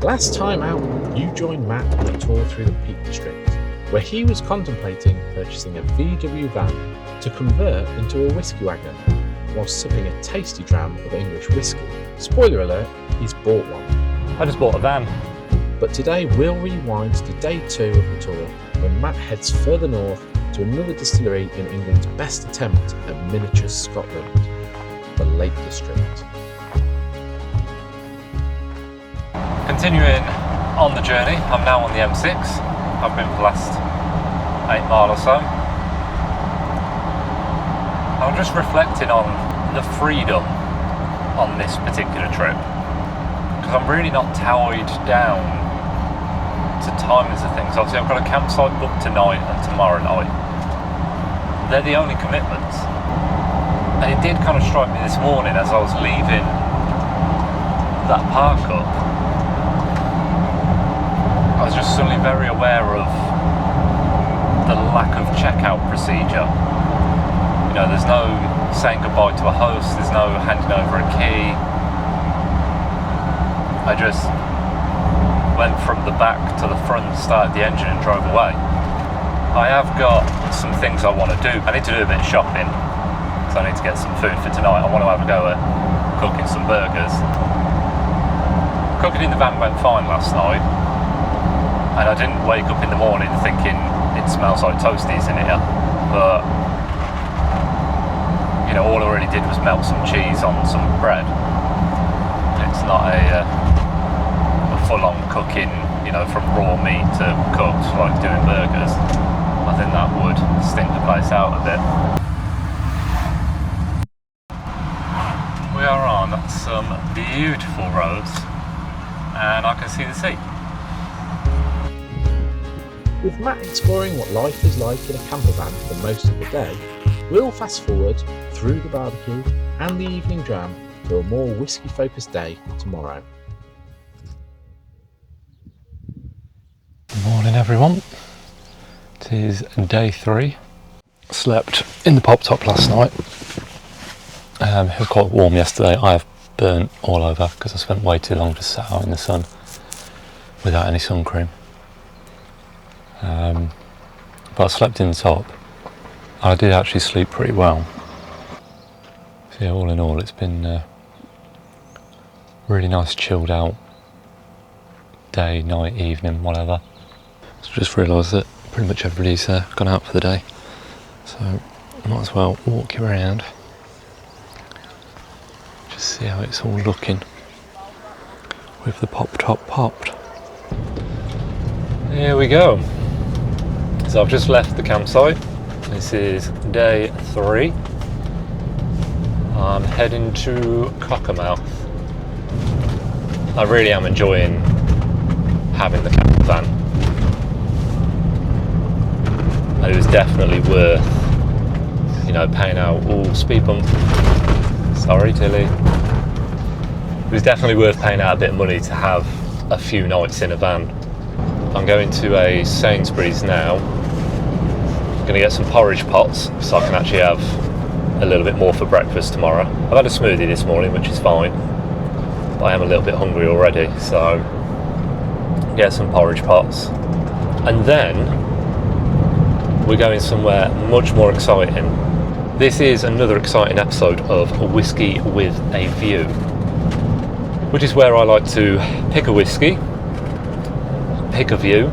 Last time out, you joined Matt on a tour through the Peak District, where he was contemplating purchasing a VW van to convert into a whiskey wagon, while sipping a tasty dram of English whiskey. Spoiler alert, he's bought one. I just bought a van. But today we'll rewind to day 2 of the tour, when Matt heads further north to another distillery in England's best attempt at miniature Scotland, the Lake District. Continuing on the journey, I'm now on the M6. I've been for the last 8 miles or so. I'm just reflecting on the freedom on this particular trip, because I'm really not tied down to timings of things. Obviously I've got a campsite booked tonight and tomorrow night. They're the only commitments. And it did kind of strike me this morning as I was leaving that park up. I was just suddenly very aware of the lack of checkout procedure. You know, there's no saying goodbye to a host, there's no handing over a key. I just went from the back to the front, started the engine and drove away. I have got some things I want to do. I need to do a bit of shopping, so I need to get some food for tonight. I want to have a go at cooking some burgers. Cooking in the van went fine last night. And I didn't wake up in the morning thinking it smells like toasties in here, but you know, all I really did was melt some cheese on some bread. It's not a full-on cooking, you know, from raw meat to cooked like doing burgers. I think that would stink the place out a bit. We are on some beautiful roads, and I can see the sea. With Matt exploring what life is like in a camper van for most of the day, we'll fast forward through the barbecue and the evening dram to a more whiskey focused day tomorrow. Good morning everyone. It is day 3. Slept in the pop top last night. It was quite warm yesterday. I have burnt all over because I spent way too long just sat out in the sun without any sun cream. But I slept in the top. I did actually sleep pretty well. So yeah, all in all, it's been really nice, chilled out day, night, evening, whatever. So just realised that pretty much everybody's gone out for the day, so I might as well walk you around, just see how it's all looking with the pop top popped. Here we go. So I've just left the campsite. This is day 3. I'm heading to Cockermouth. I really am enjoying having the camper van. And it was definitely worth, you know, paying out speed bump. Sorry, Tilly. It was definitely worth paying out a bit of money to have a few nights in a van. I'm going to a Sainsbury's now. I'm going to get some porridge pots so I can actually have a little bit more for breakfast tomorrow. I've had a smoothie this morning, which is fine, but I am a little bit hungry already, so get some porridge pots. And then we're going somewhere much more exciting. This is another exciting episode of Whiskey with a View, which is where I like to pick a whiskey, pick a view,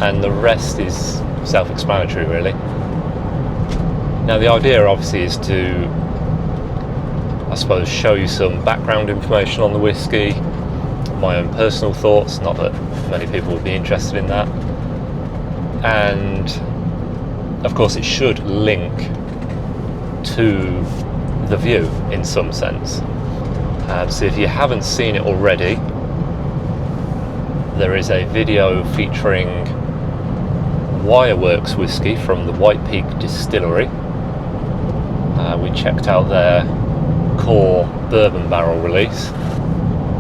and the rest is self-explanatory really. Now the idea obviously is to, I suppose, show you some background information on the whiskey, my own personal thoughts, not that many people would be interested in that, and of course it should link to the view in some sense. So if you haven't seen it already, there is a video featuring Wireworks whiskey from the White Peak Distillery. We checked out their core bourbon barrel release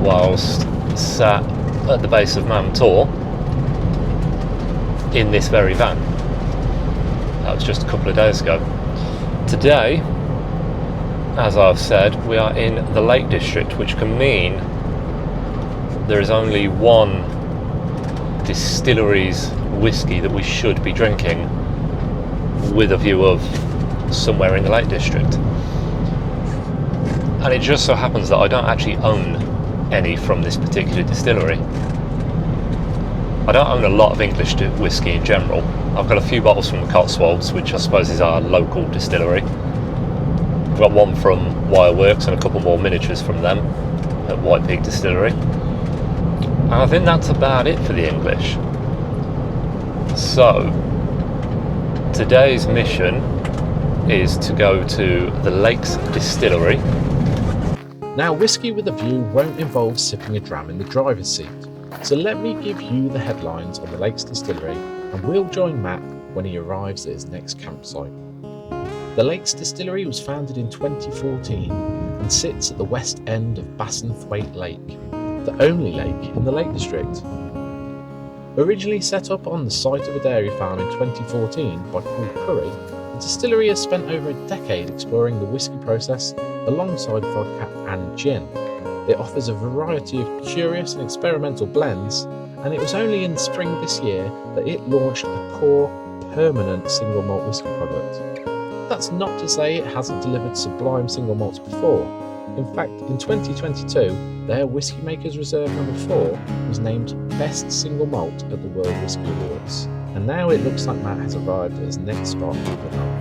whilst sat at the base of Mount Tor in this very van. That was just a couple of days ago. Today, as I've said, we are in the Lake District, which can mean there is only one distillery's whiskey that we should be drinking with a view of somewhere in the Lake District. And it just so happens that I don't actually own any from this particular distillery. I don't own a lot of English whiskey in general. I've got a few bottles from the Cotswolds, which I suppose is our local distillery. I've got one from Wireworks and a couple more miniatures from them at White Peak Distillery. And I think that's about it for the English. So, today's mission is to go to the Lakes Distillery. Now, whiskey with a view won't involve sipping a dram in the driver's seat, so let me give you the headlines on the Lakes Distillery, and we'll join Matt when he arrives at his next campsite. The Lakes Distillery was founded in 2014 and sits at the west end of Bassenthwaite Lake, the only lake in the Lake District. Originally set up on the site of a dairy farm in 2014 by Paul Curry, the distillery has spent over a decade exploring the whisky process alongside vodka and gin. It offers a variety of curious and experimental blends, and it was only in spring this year that it launched a core, permanent single malt whisky product. That's not to say it hasn't delivered sublime single malts before. In fact, in 2022, their Whisky Makers Reserve No. 4 was named Best Single Malt at the World Whisky Awards. And now it looks like Matt has arrived at his next spot for the night.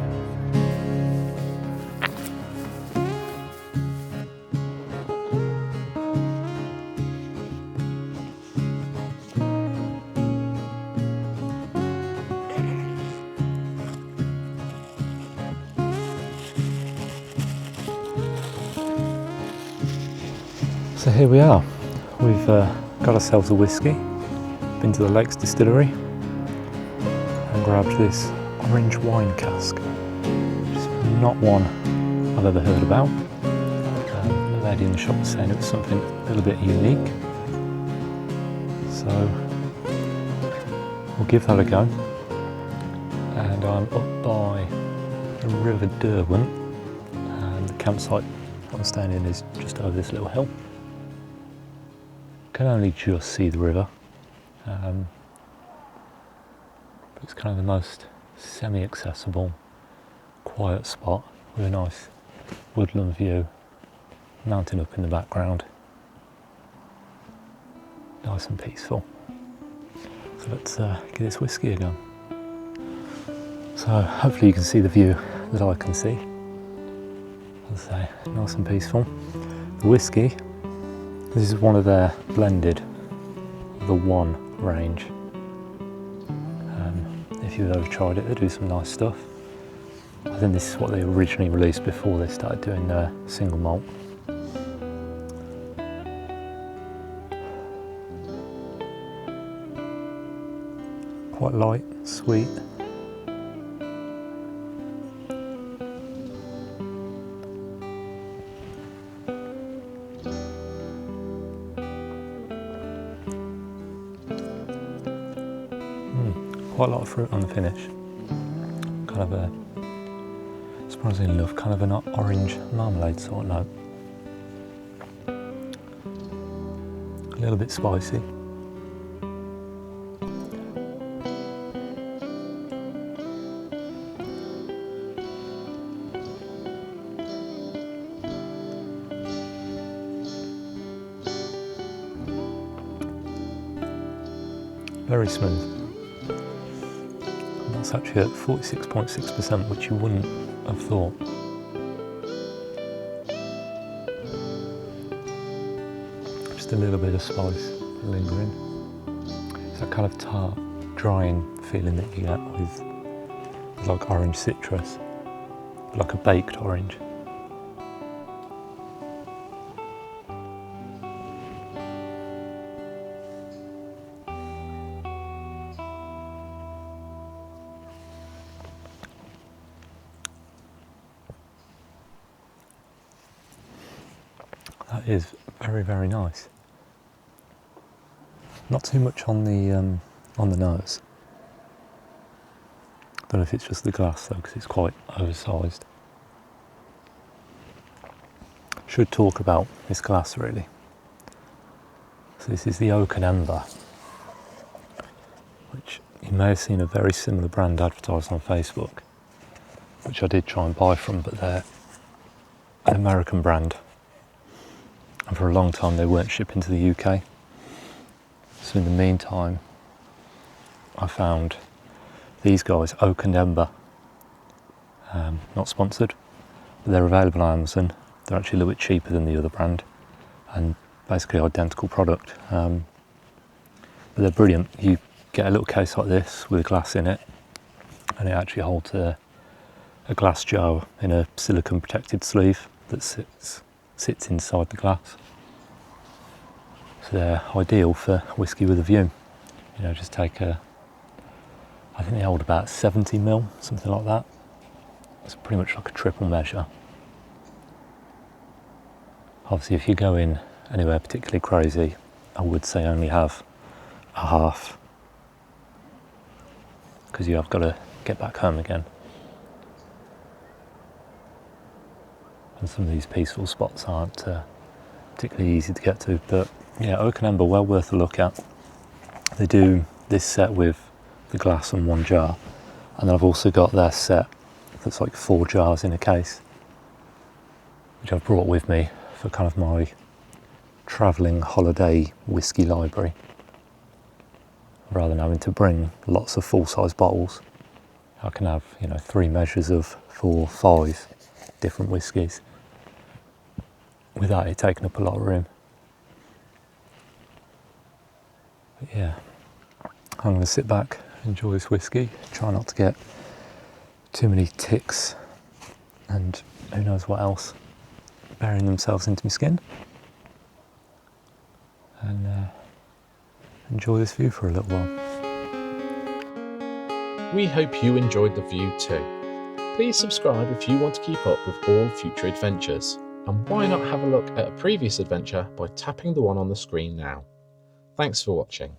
So here we are. We've got ourselves a whiskey, been to the Lakes Distillery and grabbed this orange wine cask, which is not one I've ever heard about. The lady in the shop was saying it was something a little bit unique, so we'll give that a go. And I'm up by the River Derwent, and the campsite I'm staying in is just over this little hill. Can only just see the river, but it's kind of the most semi-accessible, quiet spot with a nice woodland view, mountain up in the background, nice and peaceful. So let's give this whiskey a go. So hopefully you can see the view that I can see. As I say, nice and peaceful. The whiskey, this is one of their blended, the One range. If you've ever tried it, they do some nice stuff. I think this is what they originally released before they started doing their single malt. Quite light, sweet. Quite a lot of fruit on the finish. Kind of a, surprisingly enough, kind of an orange marmalade sort of note. A little bit spicy. Very smooth. That's actually at 46.6%, which you wouldn't have thought. Just a little bit of spice lingering. It's that kind of tart, drying feeling that you get with like orange citrus, like a baked orange. That is very, very nice. Not too much on the nose. Don't know if it's just the glass though, because it's quite oversized. Should talk about this glass really. So this is the Oak and Ember, which you may have seen a very similar brand advertised on Facebook, which I did try and buy from, but they're an American brand. And for a long time they weren't shipping to the UK. So in the meantime, I found these guys, Oak and Ember, not sponsored, but they're available on Amazon. They're actually a little bit cheaper than the other brand, and basically identical product. But they're brilliant. You get a little case like this with a glass in it, and it actually holds a glass jar in a silicone protected sleeve that sits inside the glass. So they're ideal for whiskey with a view. You know, just take I think they hold about 70 ml, something like that. It's pretty much like a triple measure. Obviously, if you go in anywhere particularly crazy, I would say only have a half, because you have got to get back home again. And some of these peaceful spots aren't particularly easy to get to, but yeah, Oak and Ember, well worth a look at. They do this set with the glass and one jar, and then I've also got their set that's like 4 jars in a case, which I've brought with me for kind of my travelling holiday whiskey library. Rather than having to bring lots of full-size bottles, I can have, you know, 3 measures of 4, 5 different whiskies without it taking up a lot of room. But yeah, I'm going to sit back, enjoy this whiskey, try not to get too many ticks and who knows what else burying themselves into my skin, and enjoy this view for a little while. We hope you enjoyed the view too. Please subscribe if you want to keep up with all future adventures, and why not have a look at a previous adventure by tapping the one on the screen now. Thanks for watching.